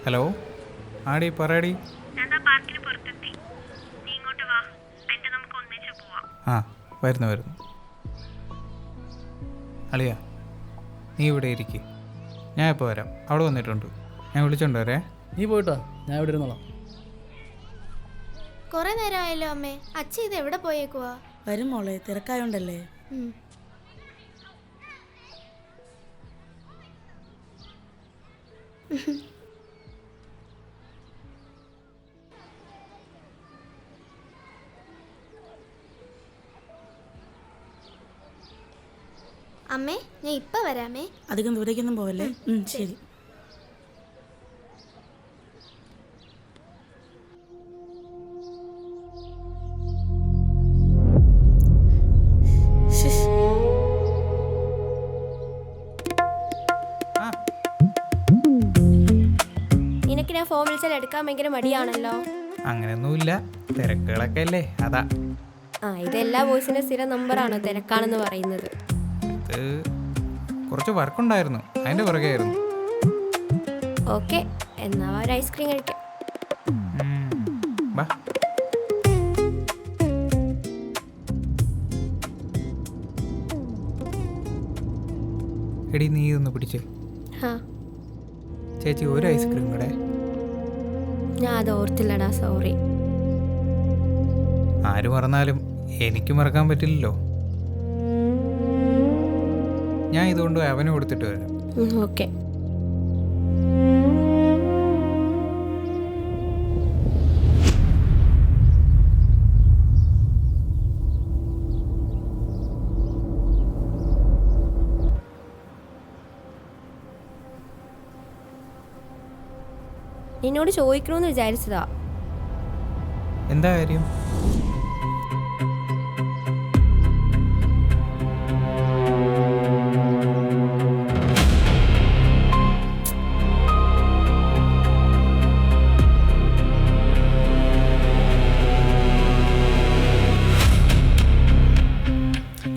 Hello, ആടി പറയടി. ആ വരുന്നു. അളിയ, നീ ഇവിടെ ഇരിക്ക്, ഞാൻ ഇപ്പോൾ വരാം. അവിടെ വന്നിട്ടുണ്ട്, ഞാൻ വിളിച്ചോണ്ട് വരേ. നീ പോയിട്ടോ, ഞാൻ ഇവിടെ ഇരുന്നോളാം. കുറെ നേരമായല്ലോ അമ്മേ. അച്ഛൻ ഇത് എവിടെ പോയേക്കുവാ? വരും മോളെ, തിരക്കായോണ്ടല്ലേ. അമ്മേ, ഞാൻ ഇപ്പൊ വരാമേ. അധികം ദൂരേക്കൊന്നും പോവല്ലേ. ശരി. നിനക്ക് ഞാൻ ഫോൺ വിളിച്ചാൽ എടുക്കാൻ ഭയങ്കര മടിയാണല്ലോ. അങ്ങനെയൊന്നുമില്ല, തിരക്കുകളൊക്കെ അല്ലേ, അതാ. ഇതെല്ലാ ബോയ്സിന്റെ സ്ഥിരം നമ്പറാണോ തിരക്കാണെന്ന് പറയുന്നത്? ഇത് കുറച്ച് വർക്കുണ്ടായിരുന്നു, അതിൻ്റെ പുറകെയായിരുന്നു. ഓക്കെ, എന്നാ ഒരു ഐസ്ക്രീം കഴിക്കാം. ബാ. എടി, നീ ഇതൊന്ന് പിടിച്ചേ. ചേച്ചി, ഒരു ഐസ്ക്രീം കൂടെ. ഞാൻ അത് ഓർത്തില്ലടാ, സോറി. ആര് മറന്നാലും എനിക്ക് മറക്കാൻ പറ്റില്ലല്ലോ. ഞാൻ ഇതുകൊണ്ട് അവന് കൊടുത്തിട്ട് വരാം. ഓക്കെ. നിന്നോട് ചോദിക്കണമെന്ന് വിചാരിച്ചതാ. എന്താ കാര്യം?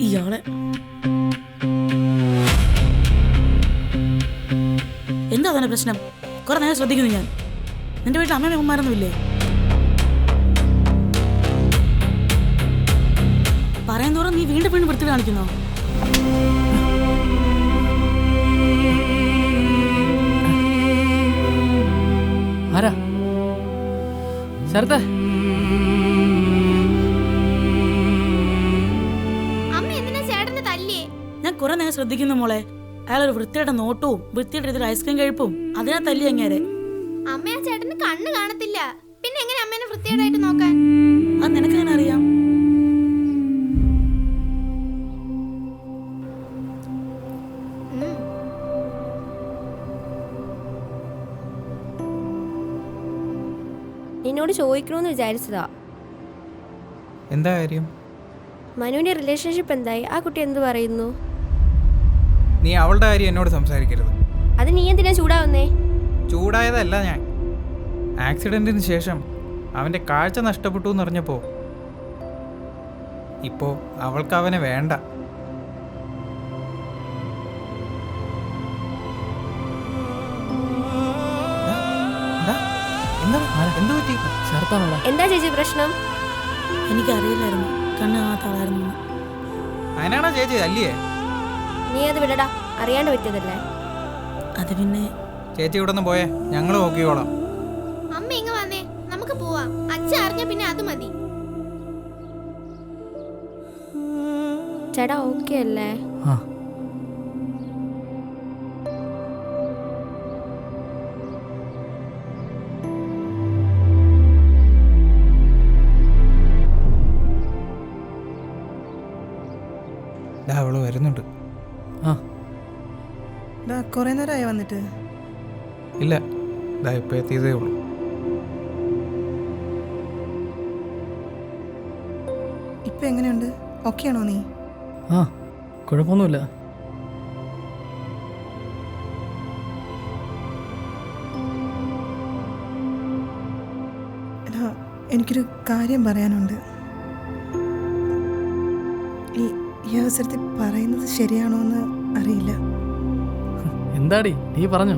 ഇയാളെ എന്താ തന്നെ പ്രശ്നം? കുറെ നേരം ശ്രദ്ധിക്കുന്നു ഞാൻ. നിന്റെ വീട്ടിൽ അമ്മയും അമ്മമാരൊന്നുമില്ലേ? പറയാൻ തോറും നീ വീണ്ടും വൃത്തി കാണിക്കുന്നോ? ആരാ? ശരത്തെ, ഞാൻ കുറെ നേരം ശ്രദ്ധിക്കുന്നു മോളെ. അയാളൊരു വൃത്തിയുടെ നോട്ടവും വൃത്തിയുടെ ഇതിൽ ഐസ്ക്രീം കഴിപ്പും അതിനാ തല്ലി അങ്ങേരെ. അമ്മ ആ ചേട്ടന് കണ്ണ് കാണത്തില്ല, പിന്നെ എങ്ങനെ അമ്മേനെ വൃത്തിയോടായിട്ട് നോക്കാൻ? അത് നിനക്കെങ്ങനെ അറിയാം? നിന്നോട് ചോദിക്കണമെന്ന് വിചാരിച്ചതാ. എന്താ കാര്യം? മനുവിന്റെ റിലേഷൻഷിപ്പ് എന്തായി? ആ കുട്ടി എന്ത് പറയുന്നു? നീ അവളുടെ കാര്യം എന്നോട് സംസാരിക്കരുത്. അത് നീ എന്തിനാ ചൂടാവുന്നേ? ചൂടായതല്ല ഞാൻ. ആക്സിഡന്റിന് ശേഷം അവൻ്റെ കാഴ്ച നഷ്ടപ്പെട്ടു എന്നറിഞ്ഞപ്പോൾ ഇപ്പോൾ അവൾക്ക് അവനെ വേണ്ട. എന്താ ചേച്ചി പ്രശ്നം? എനിക്കറിയില്ലായിരുന്നു കണ്ണ് കാണാത്ത ആളായിരുന്നു. അതിനാണോ ചേച്ചി അല്ലേ? നീ അത് വിടടാ, അറിയാണ്ട് പറ്റിയതല്ലേ. അത് പിന്നെ ചേച്ചി ഇവിടെ നിന്ന് പോയേ, ഞങ്ങൾ നോക്കിക്കോളാം. അമ്മ ഇങ്ങ വന്നേ, നമുക്ക് പോവാം. അച്ഛൻ അറിഞ്ഞ പിന്നെ അത് മതി. ചേട്ടാ ഓക്കെ അല്ലേ? അവള് വരുന്നുണ്ട്. കുറെ നേരമായി വന്നിട്ട്? ഇല്ല, ഇപ്പൊ എത്തിയതേ ഉള്ളൂ. ഇപ്പൊ എങ്ങനെയുണ്ട്? ഓക്കെ ആണോ നീ? കുഴപ്പമൊന്നുമില്ല. എനിക്കൊരു കാര്യം പറയാനുണ്ട്. ഈ അവസരത്തിൽ പറയുന്നത് ശരിയാണോ എന്ന് അറിയില്ല. എന്താടി നീ പറഞ്ഞോ?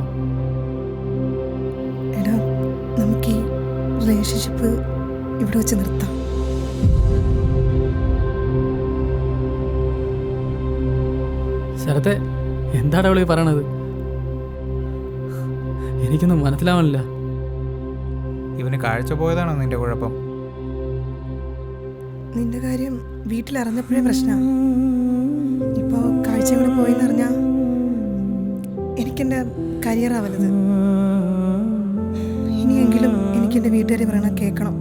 എടാ, നമുക്ക് ഈ റിലേഷൻഷിപ്പ് ഇവിടെ വെച്ച് നിർത്താം. ശരത്തെ, എന്താടാ അവളീ പറയണത്? എനിക്കൊന്നും മനസ്സിലാവണില്ല. ഇവന് കാഴ്ച പോയതാണോ നിന്റെ കുഴപ്പം? നിന്റെ കാര്യം വീട്ടിലറിഞ്ഞപ്പോഴേ പ്രശ്നം. ഇപ്പോൾ കാഴ്ച കൂടെ പോയെന്നറിഞ്ഞാൽ എനിക്കെൻ്റെ കരിയറാ വലുത്. ഇനിയെങ്കിലും എനിക്കെൻ്റെ വീട്ടുകാരെ പറയണ കേൾക്കണം.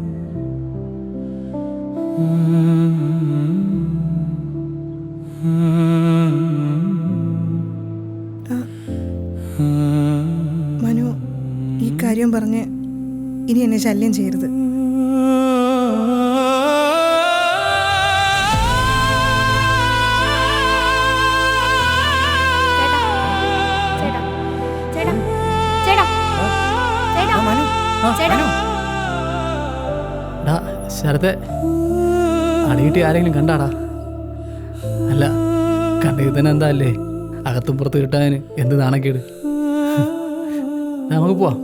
മനു, ഈ കാര്യം പറഞ്ഞ് ഇനി എന്നെ ശല്യം ചെയ്യരുത്. ഡാ ശരത്തെ, അടികിട്ടി ആരെങ്കിലും കണ്ടാടാ? അല്ല, കണ്ടതിൽ തന്നെ എന്താ അല്ലേ അകത്തും പുറത്ത് കിട്ടാൻ എന്ത് നാണക്കേട്. നമുക്ക് പോവാം.